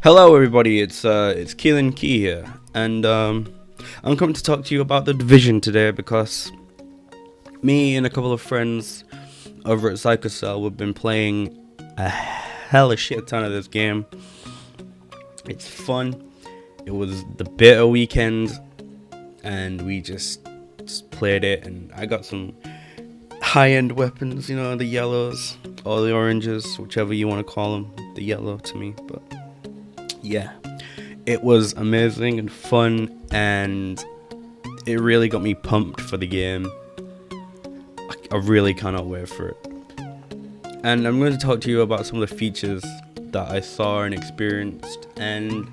Hello, everybody. It's Keelan Key here, and I'm coming to talk to you about The Division today because me and a couple of friends over at Psychocell have been playing a hella shit ton of this game. It's fun. It was the beta weekend, and we just played it, and I got some high-end weapons, the yellows or the oranges, whichever you want to call them. The yellow to me, but yeah, it was amazing and fun, and it really got me pumped for the game. I really cannot wait for it. And I'm going to talk to you about some of the features that I saw and experienced, and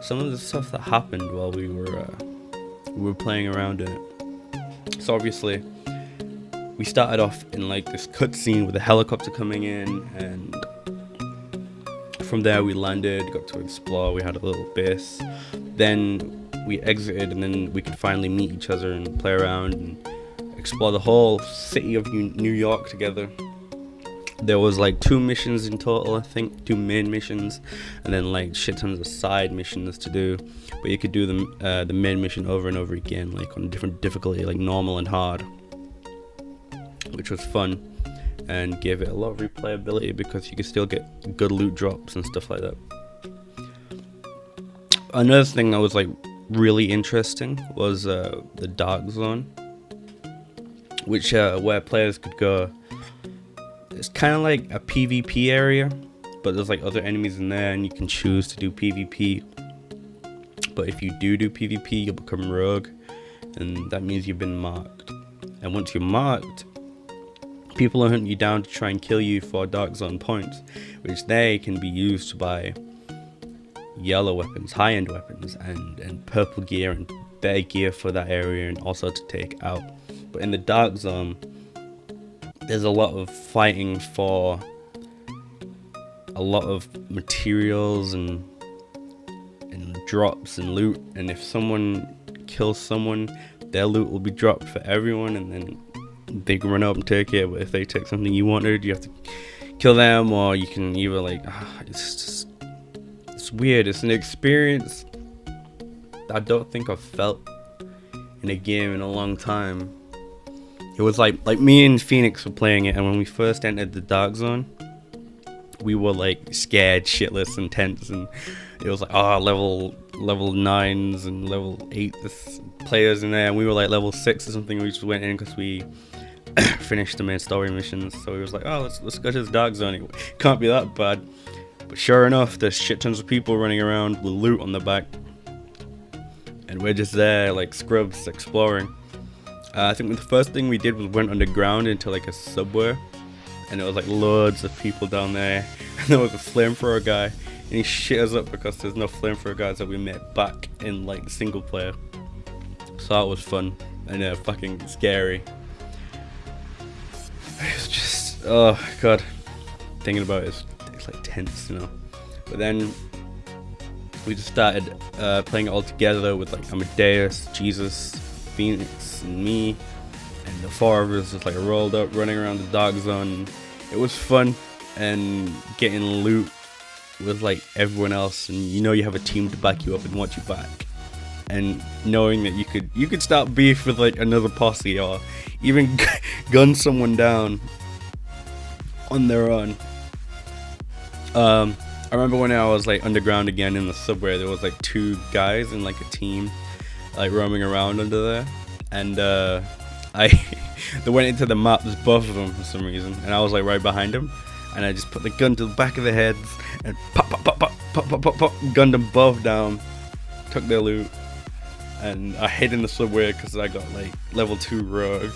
some of the stuff that happened while we were playing around in it. So obviously, we started off in like this cutscene with a helicopter coming in, and from there we landed, got to explore, we had a little base, then we exited, and then we could finally meet each other and play around and explore the whole city of New York together. There was like 2 missions in total, I think, 2 main missions, and then like shit tons of side missions to do, but you could do the main mission over and over again, like on different difficulty, like normal and hard, which was fun and gave it a lot of replayability because you could still get good loot drops and stuff like that. Another thing that was like really interesting was the dark zone, which where players could go. It's kind of like a PvP area, but there's like other enemies in there, and you can choose to do PvP. But if you do PvP, you'll become rogue, and that means you've been marked. And once you're marked, people will hunt you down to try and kill you for dark zone points, which they can be used to buy yellow weapons, high-end weapons, and purple gear and better gear for that area, and also to take out. But in the dark zone, there's a lot of fighting for a lot of materials and drops and loot, and if someone kills someone, their loot will be dropped for everyone, and then they can run up and take it. But if they take something you wanted, you have to kill them, or you can either it's weird. It's an experience I don't think I've felt in a game in a long time. It was like me and Phoenix were playing it, and when we first entered the dark zone, we were like scared shitless and tense, and it was like level 9s and level 8 players in there, and we were like level 6 or something. We just went in because we finished the main story missions, so we was like, let's go to this dark zone. It can't be that bad. But sure enough, there's shit tons of people running around with loot on the back, and we're just there like scrubs exploring. I think the first thing we did was went underground into like a subway, and there was like loads of people down there, and there was a flamethrower guy, and he shit us up because there's no flamethrower guys that we met back in like single player. So that was fun and fucking scary. It's just, oh god, thinking about it, it's like tense, But then we just started playing it all together with like Amadeus, Jesus, Phoenix, and me, and the 4 of us just like rolled up, running around the dark zone. It was fun, and getting loot with like everyone else, and you have a team to back you up and watch you back, and knowing that you could start beef with like another posse, or even gun someone down on their own. I remember when I was like underground again in the subway, there was like 2 guys in like a team like roaming around under there, and they went into the map, there's both of them for some reason, and I was like right behind them, and I just put the gun to the back of their heads and pop, gunned them both down, took their loot, and I hid in the subway because I got like level 2 rogue,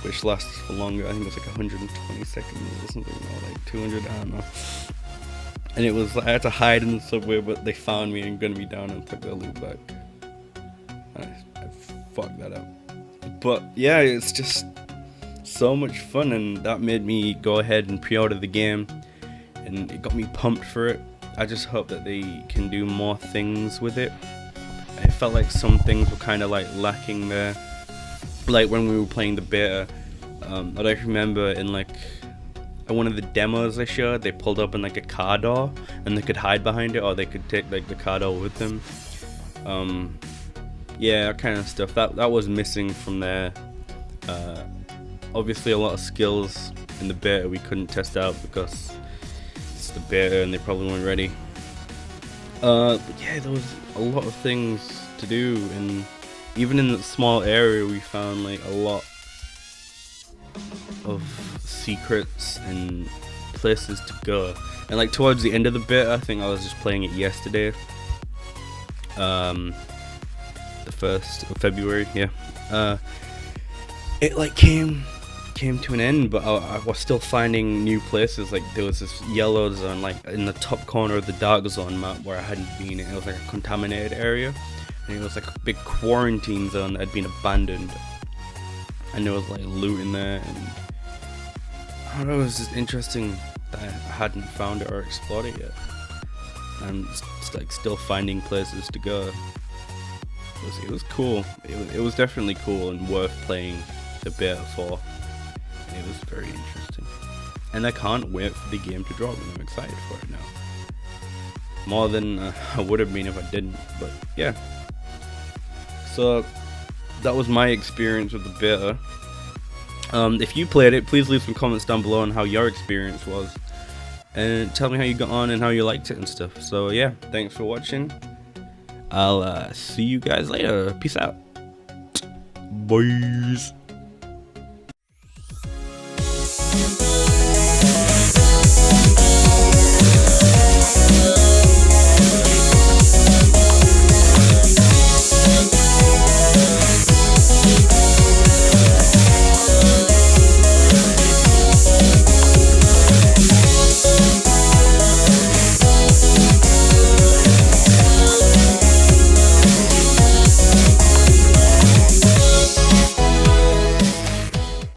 which lasts for longer. I think it was like 120 seconds or something, or like 200, I don't know. And it was like I had to hide in the subway, but they found me and gunned me down and took their loot back. I fucked that up. But yeah, it's just so much fun, and that made me go ahead and pre-order the game, and it got me pumped for it. I just hope that they can do more things with it. I felt like some things were kind of like lacking there, like when we were playing the beta. I don't remember in like at one of the demos they showed, they pulled up in like a car door and they could hide behind it, or they could take like the car door with them. Yeah, that kind of stuff. That was missing from there. Obviously, a lot of skills in the beta we couldn't test out because it's the beta and they probably weren't ready. But yeah, there was a lot of things to do, and even in that small area, we found like a lot of secrets and places to go. And like towards the end of the beta, I think I was just playing it yesterday. The 1st of February, yeah. It like came to an end, but I was still finding new places. Like there was this yellow zone like in the top corner of the dark zone map where I hadn't been, and it was like a contaminated area, and it was like a big quarantine zone that had been abandoned, and there was like loot in there, and I don't know, it was just interesting that I hadn't found it or explored it yet, and it's like still finding places to go. It was cool. It was definitely cool and worth playing the beta for. It was very interesting, and I can't wait for the game to drop, and I'm excited for it now. More than I would have been if I didn't, but yeah. So that was my experience with the beta. If you played it, please leave some comments down below on how your experience was, and tell me how you got on and how you liked it and stuff. So yeah, thanks for watching. I'll see you guys later. Peace out. Boys.